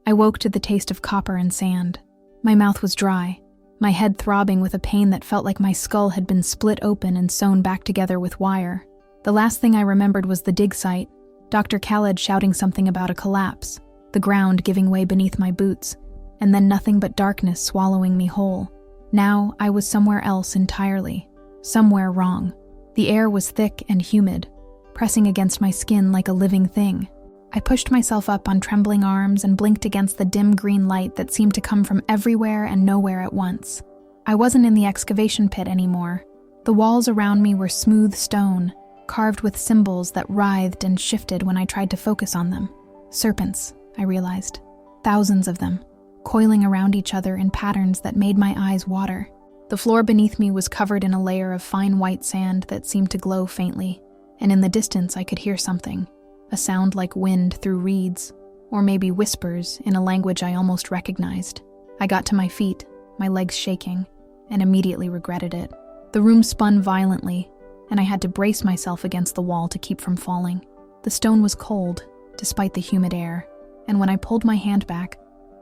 I woke to the taste of copper and sand. My mouth was dry, my head throbbing with a pain that felt like my skull had been split open and sewn back together with wire. The last thing I remembered was the dig site, Dr. Khaled shouting something about a collapse, the ground giving way beneath my boots, and then nothing but darkness swallowing me whole. Now I was somewhere else entirely, somewhere wrong. The air was thick and humid, pressing against my skin like a living thing. I pushed myself up on trembling arms and blinked against the dim green light that seemed to come from everywhere and nowhere at once. I wasn't in the excavation pit anymore. The walls around me were smooth stone, carved with symbols that writhed and shifted when I tried to focus on them. Serpents, I realized. Thousands of them, coiling around each other in patterns that made my eyes water. The floor beneath me was covered in a layer of fine white sand that seemed to glow faintly, and in the distance I could hear something. A sound like wind through reeds, or maybe whispers in a language I almost recognized. I got to my feet, my legs shaking, and immediately regretted it. The room spun violently, and I had to brace myself against the wall to keep from falling. The stone was cold, despite the humid air, and when I pulled my hand back,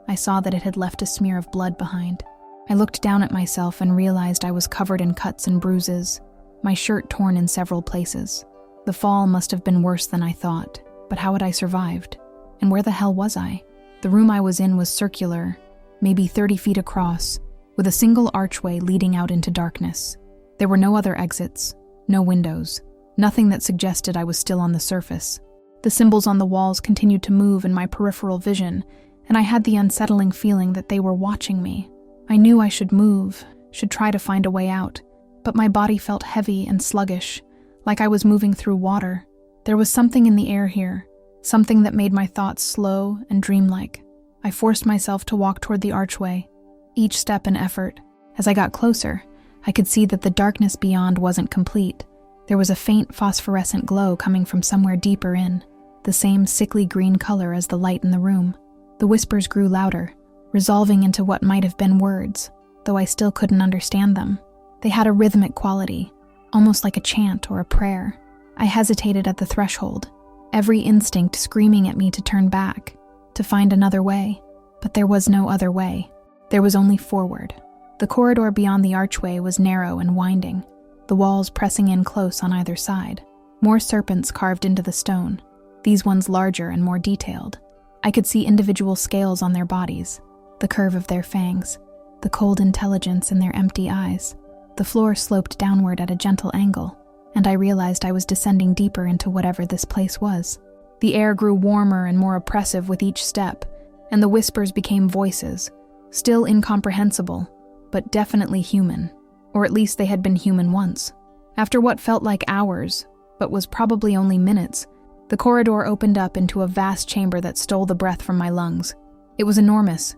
I saw that it had left a smear of blood behind. I looked down at myself and realized I was covered in cuts and bruises, my shirt torn in several places. The fall must have been worse than I thought, but how had I survived? And where the hell was I? The room I was in was circular, maybe 30 feet across, with a single archway leading out into darkness. There were no other exits, no windows, nothing that suggested I was still on the surface. The symbols on the walls continued to move in my peripheral vision, and I had the unsettling feeling that they were watching me. I knew I should move, should try to find a way out, but my body felt heavy and sluggish, like I was moving through water. There was something in the air here, something that made my thoughts slow and dreamlike. I forced myself to walk toward the archway, each step an effort. As I got closer, I could see that the darkness beyond wasn't complete. There was a faint phosphorescent glow coming from somewhere deeper in, the same sickly green color as the light in the room. The whispers grew louder, resolving into what might have been words, though I still couldn't understand them. They had a rhythmic quality, almost like a chant or a prayer. I hesitated at the threshold, every instinct screaming at me to turn back, to find another way. But there was no other way. There was only forward. The corridor beyond the archway was narrow and winding, the walls pressing in close on either side. More serpents carved into the stone, these ones larger and more detailed. I could see individual scales on their bodies, the curve of their fangs, the cold intelligence in their empty eyes. The floor sloped downward at a gentle angle, and I realized I was descending deeper into whatever this place was. The air grew warmer and more oppressive with each step, and the whispers became voices, still incomprehensible, but definitely human, or at least they had been human once. After what felt like hours, but was probably only minutes, the corridor opened up into a vast chamber that stole the breath from my lungs. It was enormous,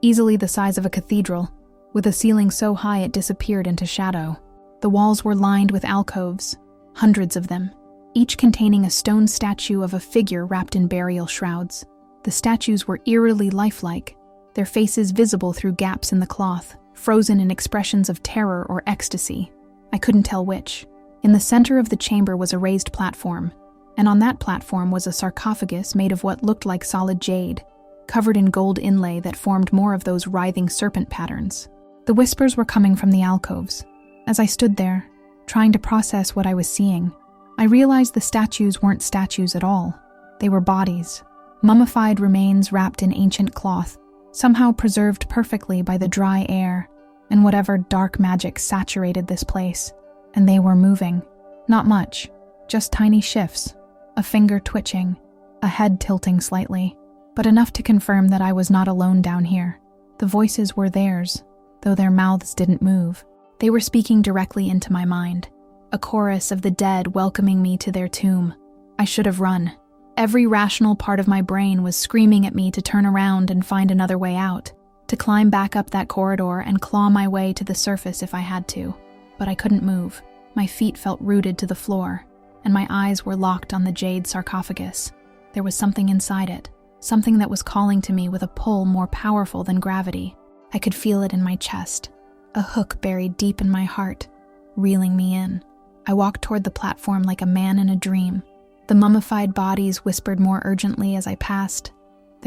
easily the size of a cathedral, with a ceiling so high it disappeared into shadow. The walls were lined with alcoves, hundreds of them, each containing a stone statue of a figure wrapped in burial shrouds. The statues were eerily lifelike, their faces visible through gaps in the cloth, frozen in expressions of terror or ecstasy. I couldn't tell which. In the center of the chamber was a raised platform, and on that platform was a sarcophagus made of what looked like solid jade, covered in gold inlay that formed more of those writhing serpent patterns. The whispers were coming from the alcoves. As I stood there, trying to process what I was seeing, I realized the statues weren't statues at all. They were bodies, mummified remains wrapped in ancient cloth, somehow preserved perfectly by the dry air and whatever dark magic saturated this place. And they were moving. Not much, just tiny shifts, a finger twitching, a head tilting slightly, but enough to confirm that I was not alone down here. The voices were theirs, though their mouths didn't move. They were speaking directly into my mind, a chorus of the dead welcoming me to their tomb. I should have run. Every rational part of my brain was screaming at me to turn around and find another way out, to climb back up that corridor and claw my way to the surface if I had to. But I couldn't move. My feet felt rooted to the floor, and my eyes were locked on the jade sarcophagus. There was something inside it, something that was calling to me with a pull more powerful than gravity. I could feel it in my chest, a hook buried deep in my heart, reeling me in. I walked toward the platform like a man in a dream. The mummified bodies whispered more urgently as I passed,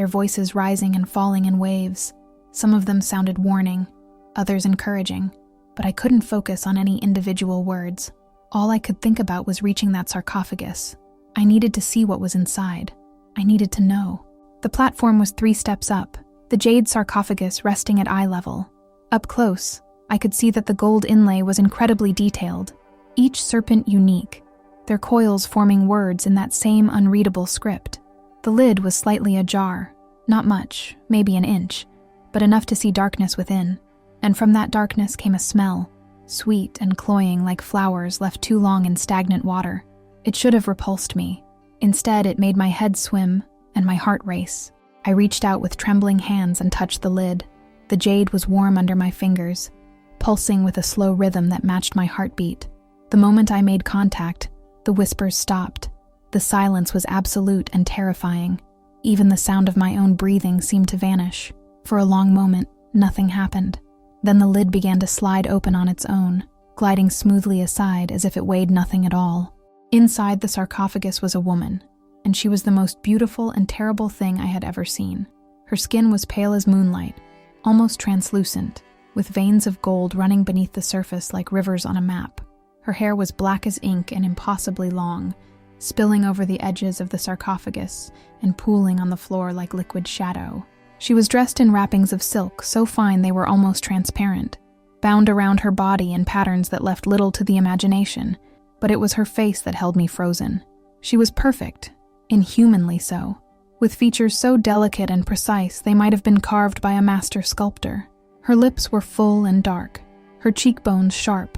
their voices rising and falling in waves. Some of them sounded warning, others encouraging, but I couldn't focus on any individual words. All I could think about was reaching that sarcophagus. I needed to see what was inside. I needed to know. The platform was 3 steps up, the jade sarcophagus resting at eye level. Up close, I could see that the gold inlay was incredibly detailed, each serpent unique, their coils forming words in that same unreadable script. The lid was slightly ajar, not much, maybe an inch, but enough to see darkness within, and from that darkness came a smell, sweet and cloying like flowers left too long in stagnant water. It should have repulsed me. Instead, it made my head swim and my heart race. I reached out with trembling hands and touched the lid. The jade was warm under my fingers, pulsing with a slow rhythm that matched my heartbeat. The moment I made contact, the whispers stopped. The silence was absolute and terrifying. Even the sound of my own breathing seemed to vanish. For a long moment, nothing happened. Then the lid began to slide open on its own, gliding smoothly aside as if it weighed nothing at all. Inside the sarcophagus was a woman, and she was the most beautiful and terrible thing I had ever seen. Her skin was pale as moonlight, almost translucent, with veins of gold running beneath the surface like rivers on a map. Her hair was black as ink and impossibly long, spilling over the edges of the sarcophagus and pooling on the floor like liquid shadow. She was dressed in wrappings of silk so fine they were almost transparent, bound around her body in patterns that left little to the imagination, but it was her face that held me frozen. She was perfect, inhumanly so, with features so delicate and precise they might have been carved by a master sculptor. Her lips were full and dark, her cheekbones sharp,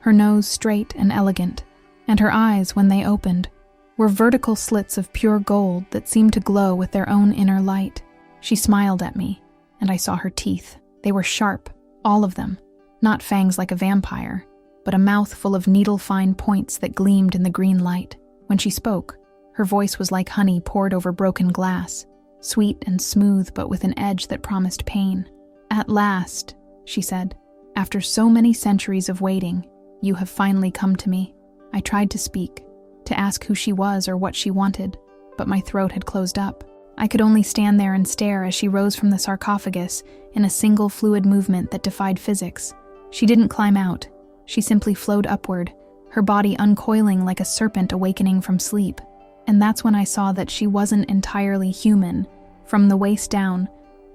her nose straight and elegant, and her eyes, when they opened, were vertical slits of pure gold that seemed to glow with their own inner light. She smiled at me, and I saw her teeth. They were sharp, all of them, not fangs like a vampire, but a mouth full of needle-fine points that gleamed in the green light. When she spoke, her voice was like honey poured over broken glass, sweet and smooth but with an edge that promised pain. "At last," she said, "after so many centuries of waiting, you have finally come to me." I tried to speak, to ask who she was or what she wanted, but my throat had closed up. I could only stand there and stare as she rose from the sarcophagus in a single fluid movement that defied physics. She didn't climb out. She simply flowed upward, her body uncoiling like a serpent awakening from sleep. And that's when I saw that she wasn't entirely human. From the waist down,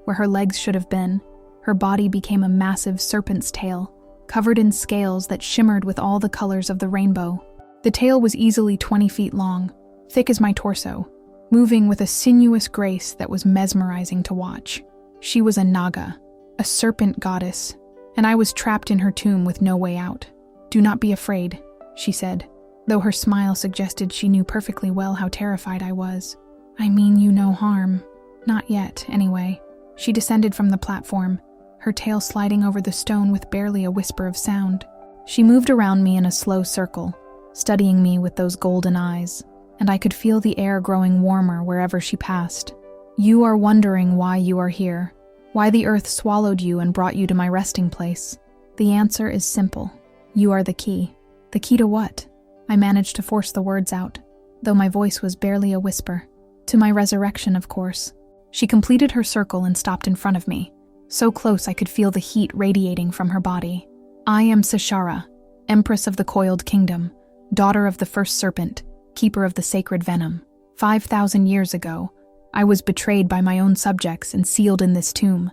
where her legs should have been, her body became a massive serpent's tail, covered in scales that shimmered with all the colors of the rainbow. The tail was easily 20 feet long, thick as my torso, moving with a sinuous grace that was mesmerizing to watch. She was a Naga, a serpent goddess, and I was trapped in her tomb with no way out. "Do not be afraid," she said, though her smile suggested she knew perfectly well how terrified I was. "I mean you no harm. Not yet, anyway." She descended from the platform, her tail sliding over the stone with barely a whisper of sound. She moved around me in a slow circle, studying me with those golden eyes, and I could feel the air growing warmer wherever she passed. "You are wondering why you are here, why the earth swallowed you and brought you to my resting place. The answer is simple. You are the key." "The key to what?" I managed to force the words out, though my voice was barely a whisper. "To my resurrection, of course." She completed her circle and stopped in front of me, so close I could feel the heat radiating from her body. "I am Sashara, Empress of the Coiled Kingdom, daughter of the first serpent, keeper of the sacred venom. 5,000 years ago, I was betrayed by my own subjects and sealed in this tomb,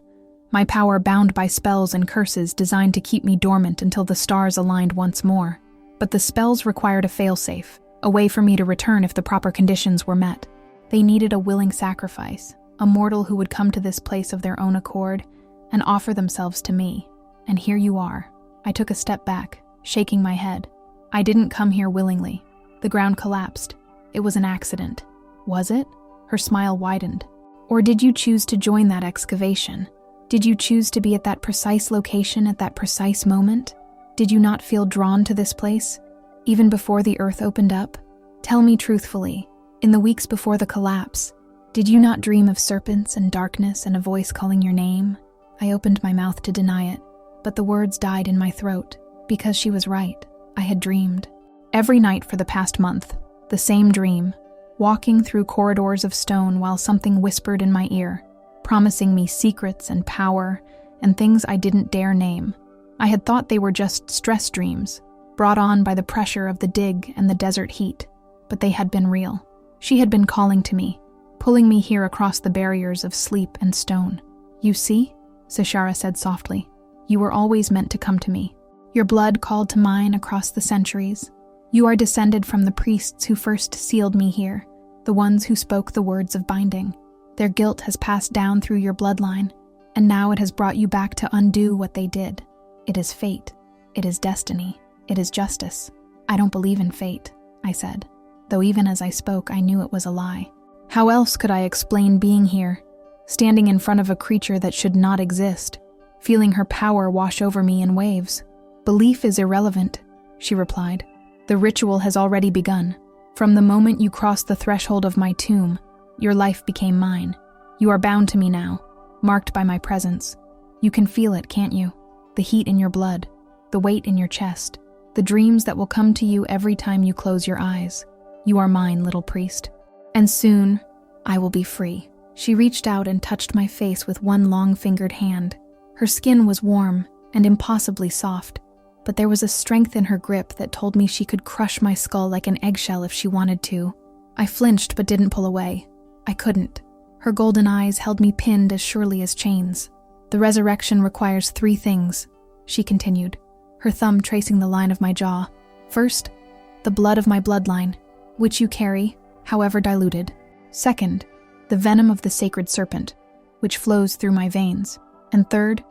my power bound by spells and curses designed to keep me dormant until the stars aligned once more. But the spells required a failsafe, a way for me to return if the proper conditions were met. They needed a willing sacrifice, a mortal who would come to this place of their own accord and offer themselves to me. And here you are." I took a step back, shaking my head. "I didn't come here willingly. The ground collapsed. It was an accident." "Was it?" Her smile widened. "Or did you choose to join that excavation? Did you choose to be at that precise location at that precise moment? Did you not feel drawn to this place, even before the earth opened up? Tell me truthfully, in the weeks before the collapse, did you not dream of serpents and darkness and a voice calling your name?" I opened my mouth to deny it, but the words died in my throat, because she was right. I had dreamed. Every night for the past month, the same dream, walking through corridors of stone while something whispered in my ear, promising me secrets and power and things I didn't dare name. I had thought they were just stress dreams, brought on by the pressure of the dig and the desert heat, but they had been real. She had been calling to me, pulling me here across the barriers of sleep and stone. "You see?" Sashara said softly. "You were always meant to come to me. Your blood called to mine across the centuries. You are descended from the priests who first sealed me here, the ones who spoke the words of binding. Their guilt has passed down through your bloodline, and now it has brought you back to undo what they did. It is fate. It is destiny. It is justice." "I don't believe in fate," I said, though even as I spoke I knew it was a lie. How else could I explain being here, standing in front of a creature that should not exist, feeling her power wash over me in waves? "Belief is irrelevant," she replied. "The ritual has already begun. From the moment you crossed the threshold of my tomb, your life became mine. You are bound to me now, marked by my presence. You can feel it, can't you? The heat in your blood, the weight in your chest, the dreams that will come to you every time you close your eyes. You are mine, little priest. And soon, I will be free." She reached out and touched my face with one long-fingered hand. Her skin was warm and impossibly soft, but there was a strength in her grip that told me she could crush my skull like an eggshell if she wanted to. I flinched but didn't pull away. I couldn't. Her golden eyes held me pinned as surely as chains. "The resurrection requires 3 things," she continued, her thumb tracing the line of my jaw. "First, the blood of my bloodline, which you carry, however diluted. Second, the venom of the sacred serpent, which flows through my veins. And third,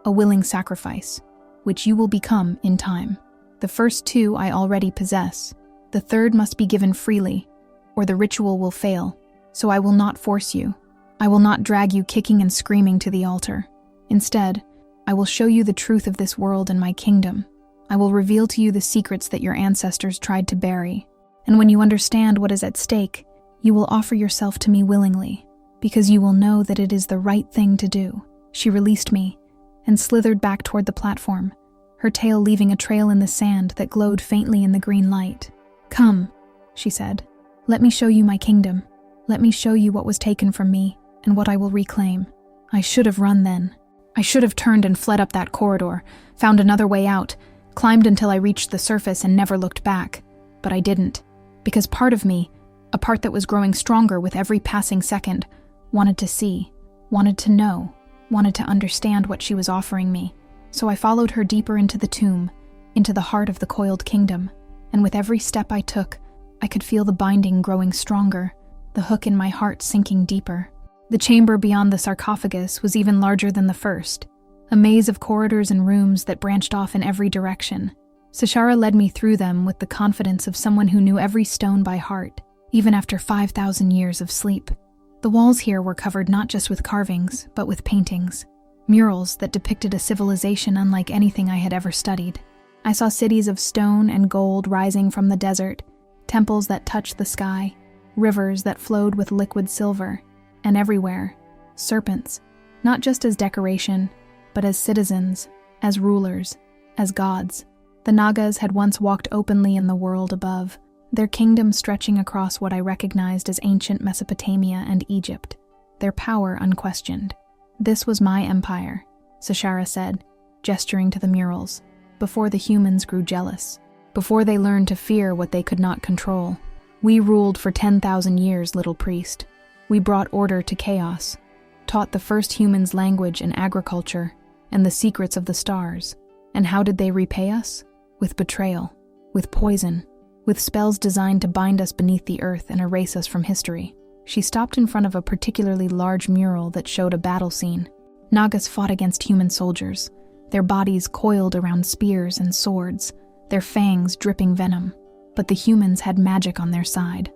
a willing sacrifice, which you will become in time. The first 2 I already possess. The third must be given freely, or the ritual will fail, so I will not force you. I will not drag you kicking and screaming to the altar. Instead, I will show you the truth of this world and my kingdom. I will reveal to you the secrets that your ancestors tried to bury. And when you understand what is at stake, you will offer yourself to me willingly, because you will know that it is the right thing to do." She released me and slithered back toward the platform, her tail leaving a trail in the sand that glowed faintly in the green light. "Come," she said. "Let me show you my kingdom. Let me show you what was taken from me and what I will reclaim." I should have run then. I should have turned and fled up that corridor, found another way out, climbed until I reached the surface and never looked back. But I didn't, because part of me, a part that was growing stronger with every passing second, wanted to see, wanted to know, wanted to understand what she was offering me. So I followed her deeper into the tomb, into the heart of the coiled kingdom, and with every step I took, I could feel the binding growing stronger, the hook in my heart sinking deeper. The chamber beyond the sarcophagus was even larger than the first, a maze of corridors and rooms that branched off in every direction. Sashara led me through them with the confidence of someone who knew every stone by heart, even after 5,000 years of sleep. The walls here were covered not just with carvings, but with paintings, murals that depicted a civilization unlike anything I had ever studied. I saw cities of stone and gold rising from the desert, temples that touched the sky, rivers that flowed with liquid silver, and everywhere, serpents, not just as decoration, but as citizens, as rulers, as gods. The Nagas had once walked openly in the world above, their kingdom stretching across what I recognized as ancient Mesopotamia and Egypt, their power unquestioned. "This was my empire," Sashara said, gesturing to the murals, "before the humans grew jealous, before they learned to fear what they could not control. We ruled for 10,000 years, little priest. We brought order to chaos, taught the first humans language and agriculture, and the secrets of the stars. And how did they repay us? With betrayal, with poison, with spells designed to bind us beneath the earth and erase us from history." She stopped in front of a particularly large mural that showed a battle scene. Nagas fought against human soldiers, their bodies coiled around spears and swords, their fangs dripping venom. But the humans had magic on their side,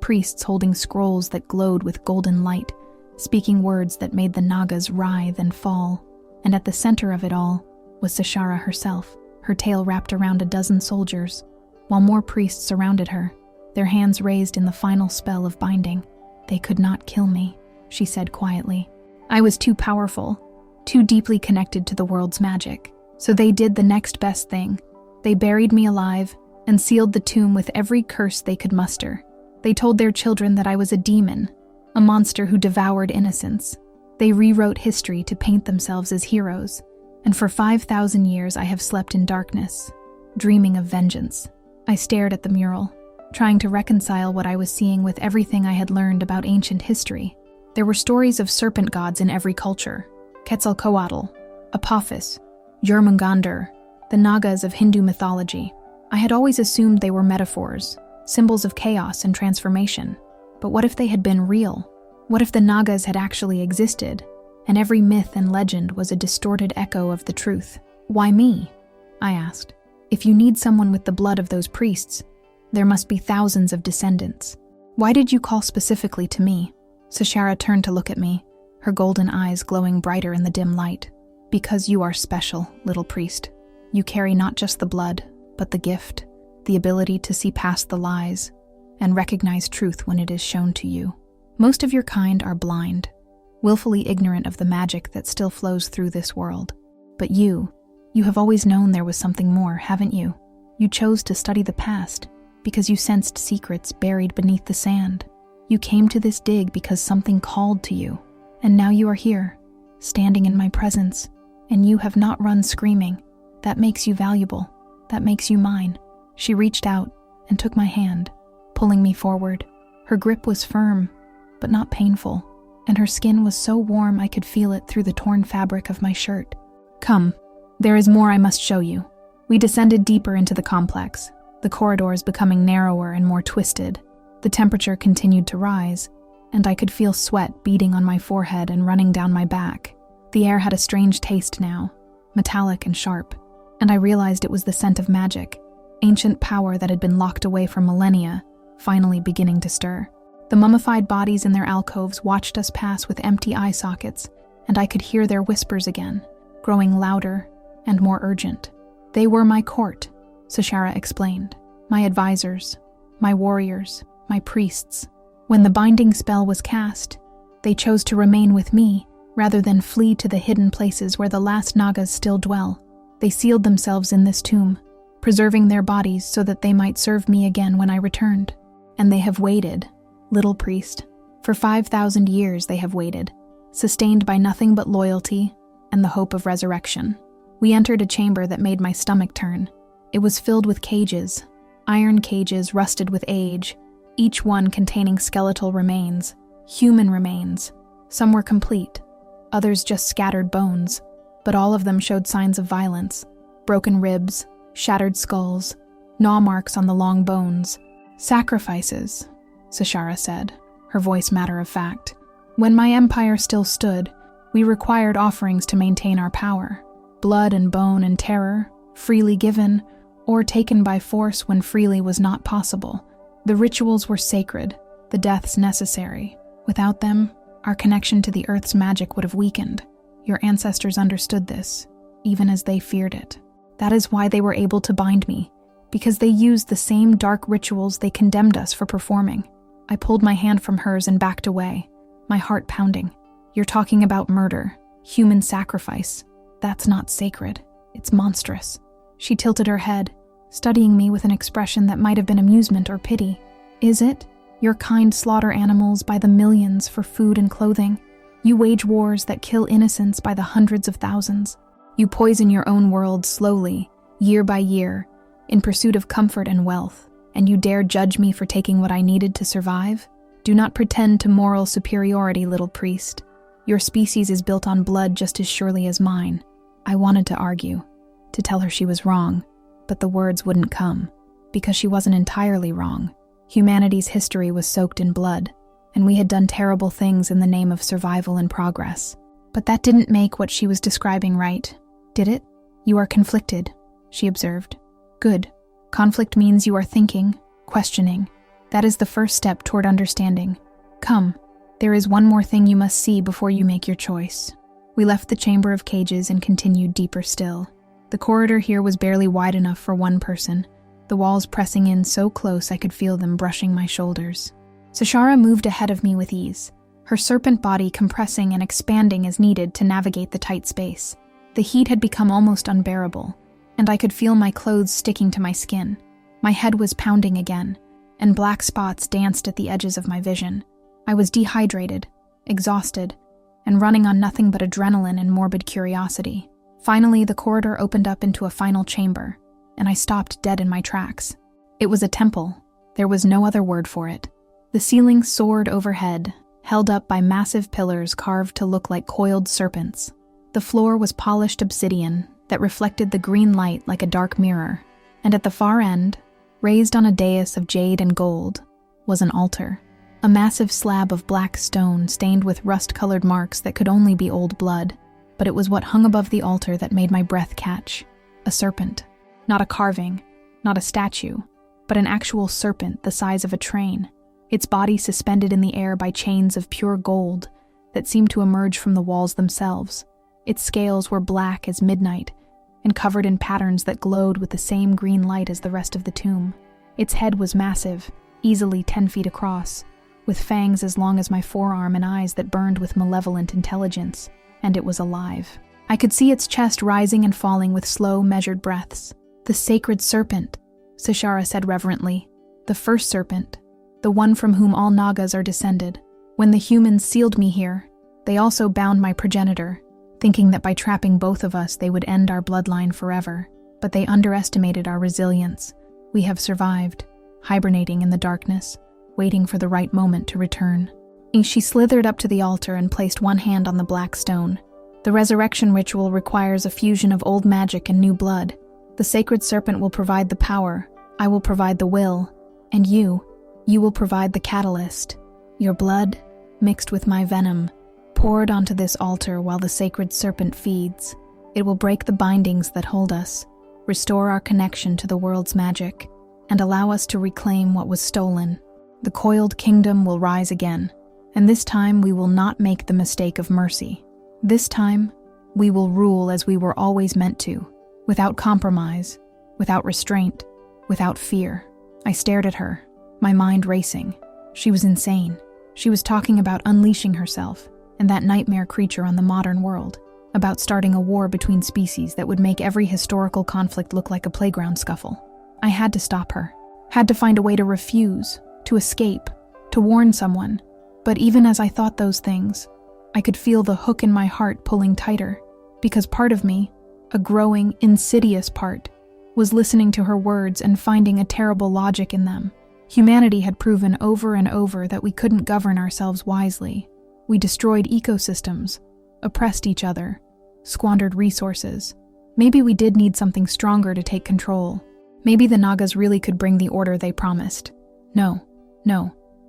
priests holding scrolls that glowed with golden light, speaking words that made the Nagas writhe and fall. And at the center of it all was Sashara herself, her tail wrapped around a dozen soldiers, while more priests surrounded her, their hands raised in the final spell of binding. "They could not kill me," she said quietly. "I was too powerful, too deeply connected to the world's magic. So they did the next best thing. They buried me alive and sealed the tomb with every curse they could muster. They told their children that I was a demon, a monster who devoured innocence. They rewrote history to paint themselves as heroes, and for 5,000 years I have slept in darkness, dreaming of vengeance. I stared at the mural, trying to reconcile what I was seeing with everything I had learned about ancient history. There were stories of serpent gods in every culture: Quetzalcoatl, Apophis, Jörmungandr, the Nagas of Hindu mythology. I had always assumed they were metaphors, symbols of chaos and transformation. But what if they had been real? What if the Nagas had actually existed, and every myth and legend was a distorted echo of the truth? Why me? I asked. If you need someone with the blood of those priests, there must be thousands of descendants. Why did you call specifically to me? Sashara turned to look at me, her golden eyes glowing brighter in the dim light. Because you are special, little priest. You carry not just the blood, but the gift, the ability to see past the lies, and recognize truth when it is shown to you. Most of your kind are blind, willfully ignorant of the magic that still flows through this world. But you have always known there was something more, haven't you? You chose to study the past because you sensed secrets buried beneath the sand. You came to this dig because something called to you, and now you are here, standing in my presence, and you have not run screaming. That makes you valuable. That makes you mine. She reached out and took my hand, pulling me forward. Her grip was firm, but not painful, and her skin was so warm I could feel it through the torn fabric of my shirt. Come, there is more I must show you. We descended deeper into the complex, the corridors becoming narrower and more twisted. The temperature continued to rise, and I could feel sweat beading on my forehead and running down my back. The air had a strange taste now, metallic and sharp, and I realized it was the scent of magic, ancient power that had been locked away for millennia, finally beginning to stir. The mummified bodies in their alcoves watched us pass with empty eye sockets, and I could hear their whispers again, growing louder and more urgent. They were my court, Sashara explained. My advisors, my warriors, my priests. When the binding spell was cast, they chose to remain with me rather than flee to the hidden places where the last Nagas still dwell. They sealed themselves in this tomb, preserving their bodies so that they might serve me again when I returned. And they have waited, little priest. For 5,000 years they have waited, sustained by nothing but loyalty and the hope of resurrection. We entered a chamber that made my stomach turn. It was filled with cages, iron cages rusted with age, each one containing skeletal remains, human remains. Some were complete, others just scattered bones, but all of them showed signs of violence: broken ribs, shattered skulls, gnaw marks on the long bones. Sacrifices, Sashara said, her voice matter of fact. When my empire still stood, we required offerings to maintain our power. Blood and bone and terror, freely given, or taken by force when freely was not possible. The rituals were sacred, the deaths necessary. Without them, our connection to the earth's magic would have weakened. Your ancestors understood this, even as they feared it. That is why they were able to bind me, because they used the same dark rituals they condemned us for performing. I pulled my hand from hers and backed away, my heart pounding. You're talking about murder, human sacrifice. That's not sacred. It's monstrous. She tilted her head, studying me with an expression that might have been amusement or pity. Is it? Your kind slaughter animals by the millions for food and clothing. You wage wars that kill innocents by the hundreds of thousands. You poison your own world slowly, year by year, in pursuit of comfort and wealth, and you dare judge me for taking what I needed to survive? Do not pretend to moral superiority, little priest. Your species is built on blood just as surely as mine. I wanted to argue, to tell her she was wrong, but the words wouldn't come, because she wasn't entirely wrong. Humanity's history was soaked in blood, and we had done terrible things in the name of survival and progress. But that didn't make what she was describing right, did it? You are conflicted, she observed. Good. Conflict means you are thinking, questioning. That is the first step toward understanding. Come, there is one more thing you must see before you make your choice. We left the chamber of cages and continued deeper still. The corridor here was barely wide enough for one person, the walls pressing in so close I could feel them brushing my shoulders. Sashara moved ahead of me with ease, her serpent body compressing and expanding as needed to navigate the tight space. The heat had become almost unbearable, and I could feel my clothes sticking to my skin. My head was pounding again, and black spots danced at the edges of my vision. I was dehydrated, exhausted, and running on nothing but adrenaline and morbid curiosity. Finally, the corridor opened up into a final chamber, and I stopped dead in my tracks. It was a temple. There was no other word for it. The ceiling soared overhead, held up by massive pillars carved to look like coiled serpents. The floor was polished obsidian that reflected the green light like a dark mirror, and at the far end, raised on a dais of jade and gold, was an altar. A massive slab of black stone stained with rust-colored marks that could only be old blood, but it was what hung above the altar that made my breath catch. A serpent. Not a carving, not a statue, but an actual serpent the size of a train, its body suspended in the air by chains of pure gold that seemed to emerge from the walls themselves. Its scales were black as midnight and covered in patterns that glowed with the same green light as the rest of the tomb. Its head was massive, easily 10 feet across, with fangs as long as my forearm and eyes that burned with malevolent intelligence, and it was alive. I could see its chest rising and falling with slow, measured breaths. "The sacred serpent," Sashara said reverently. "The first serpent, the one from whom all Nagas are descended. When the humans sealed me here, they also bound my progenitor, thinking that by trapping both of us they would end our bloodline forever. But they underestimated our resilience. We have survived, hibernating in the darkness, waiting for the right moment to return." She slithered up to the altar and placed one hand on the black stone. "The resurrection ritual requires a fusion of old magic and new blood. The sacred serpent will provide the power, I will provide the will, and you will provide the catalyst. Your blood, mixed with my venom, poured onto this altar while the sacred serpent feeds. It will break the bindings that hold us, restore our connection to the world's magic, and allow us to reclaim what was stolen. The coiled kingdom will rise again, and this time we will not make the mistake of mercy. This time, we will rule as we were always meant to, without compromise, without restraint, without fear." I stared at her, my mind racing. She was insane. She was talking about unleashing herself and that nightmare creature on the modern world, about starting a war between species that would make every historical conflict look like a playground scuffle. I had to stop her, had to find a way to refuse, to escape, to warn someone. But even as I thought those things, I could feel the hook in my heart pulling tighter, because part of me, a growing, insidious part, was listening to her words and finding a terrible logic in them. Humanity had proven over and over that we couldn't govern ourselves wisely. We destroyed ecosystems, oppressed each other, squandered resources. Maybe we did need something stronger to take control. Maybe the Nagas really could bring the order they promised. No,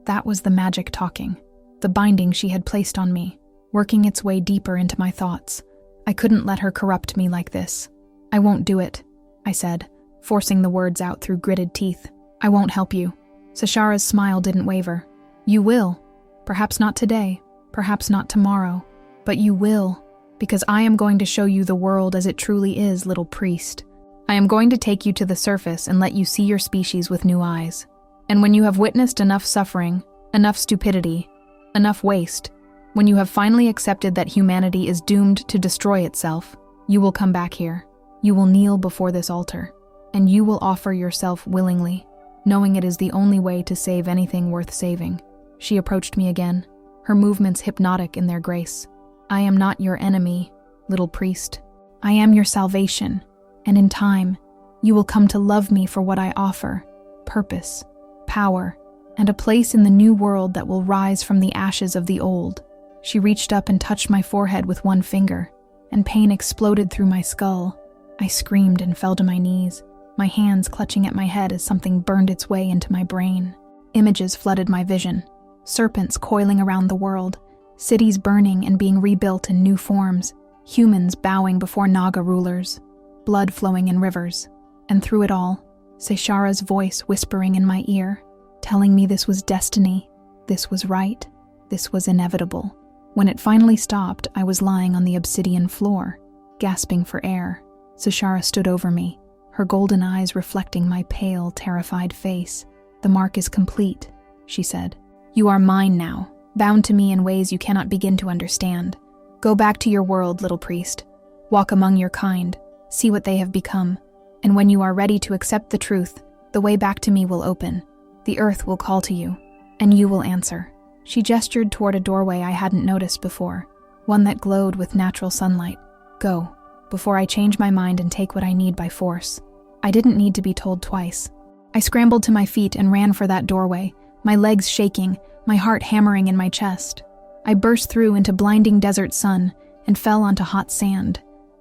that was the magic talking. The binding she had placed on me, working its way deeper into my thoughts. I couldn't let her corrupt me like this. "I won't do it," I said, forcing the words out through gritted teeth. "I won't help you." Sashara's smile didn't waver. "You will. Perhaps not today, perhaps not tomorrow, but you will, because I am going to show you the world as it truly is, little priest. I am going to take you to the surface and let you see your species with new eyes. And when you have witnessed enough suffering, enough stupidity, enough waste, when you have finally accepted that humanity is doomed to destroy itself, you will come back here. You will kneel before this altar, and you will offer yourself willingly, knowing it is the only way to save anything worth saving." She approached me again, her movements hypnotic in their grace. "I am not your enemy, little priest. I am your salvation, and in time, you will come to love me for what I offer: purpose, power, and a place in the new world that will rise from the ashes of the old." She reached up and touched my forehead with one finger, and pain exploded through my skull. I screamed and fell to my knees, my hands clutching at my head as something burned its way into my brain. Images flooded my vision, serpents coiling around the world, cities burning and being rebuilt in new forms, humans bowing before Naga rulers, blood flowing in rivers, and through it all, Seshara's voice whispering in my ear, telling me this was destiny, this was right, this was inevitable. When it finally stopped, I was lying on the obsidian floor, gasping for air. Seshara stood over me, her golden eyes reflecting my pale, terrified face. "The mark is complete," she said. "You are mine now, bound to me in ways you cannot begin to understand. Go back to your world, little priest. Walk among your kind, see what they have become, and when you are ready to accept the truth, the way back to me will open. The earth will call to you, and you will answer." She gestured toward a doorway I hadn't noticed before, one that glowed with natural sunlight. "Go, before I change my mind and take what I need by force." I didn't need to be told twice. I scrambled to my feet and ran for that doorway, my legs shaking, my heart hammering in my chest. I burst through into blinding desert sun and fell onto hot sand,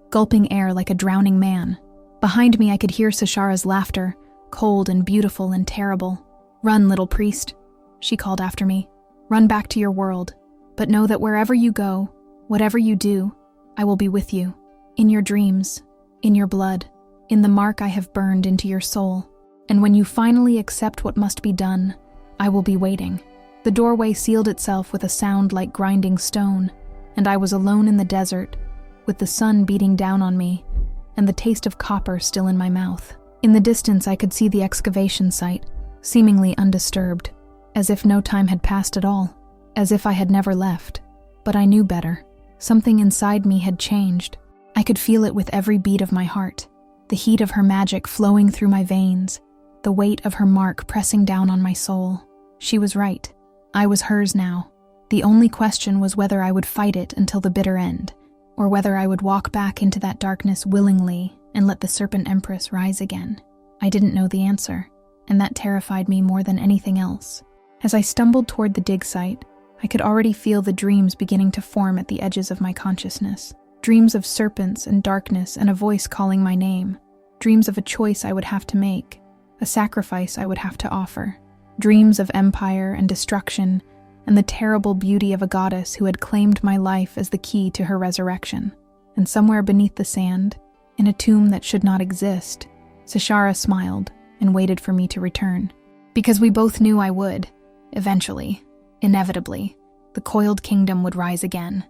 gulping air like a drowning man. Behind me I could hear Sashara's laughter, cold and beautiful and terrible. "Run, little priest," she called after me. "Run back to your world, but know that wherever you go, whatever you do, I will be with you, in your dreams, in your blood, in the mark I have burned into your soul. And when you finally accept what must be done, I will be waiting." The doorway sealed itself with a sound like grinding stone, and I was alone in the desert, with the sun beating down on me, and the taste of copper still in my mouth. In the distance I could see the excavation site, seemingly undisturbed, as if no time had passed at all, as if I had never left. But I knew better. Something inside me had changed. I could feel it with every beat of my heart, the heat of her magic flowing through my veins, the weight of her mark pressing down on my soul. She was right. I was hers now. The only question was whether I would fight it until the bitter end, or whether I would walk back into that darkness willingly and let the Serpent Empress rise again. I didn't know the answer, and that terrified me more than anything else. As I stumbled toward the dig site, I could already feel the dreams beginning to form at the edges of my consciousness. Dreams of serpents and darkness and a voice calling my name. Dreams of a choice I would have to make, a sacrifice I would have to offer. Dreams of empire and destruction, and the terrible beauty of a goddess who had claimed my life as the key to her resurrection. And somewhere beneath the sand, in a tomb that should not exist, Sashara smiled and waited for me to return. Because we both knew I would, eventually, inevitably, the Coiled Kingdom would rise again.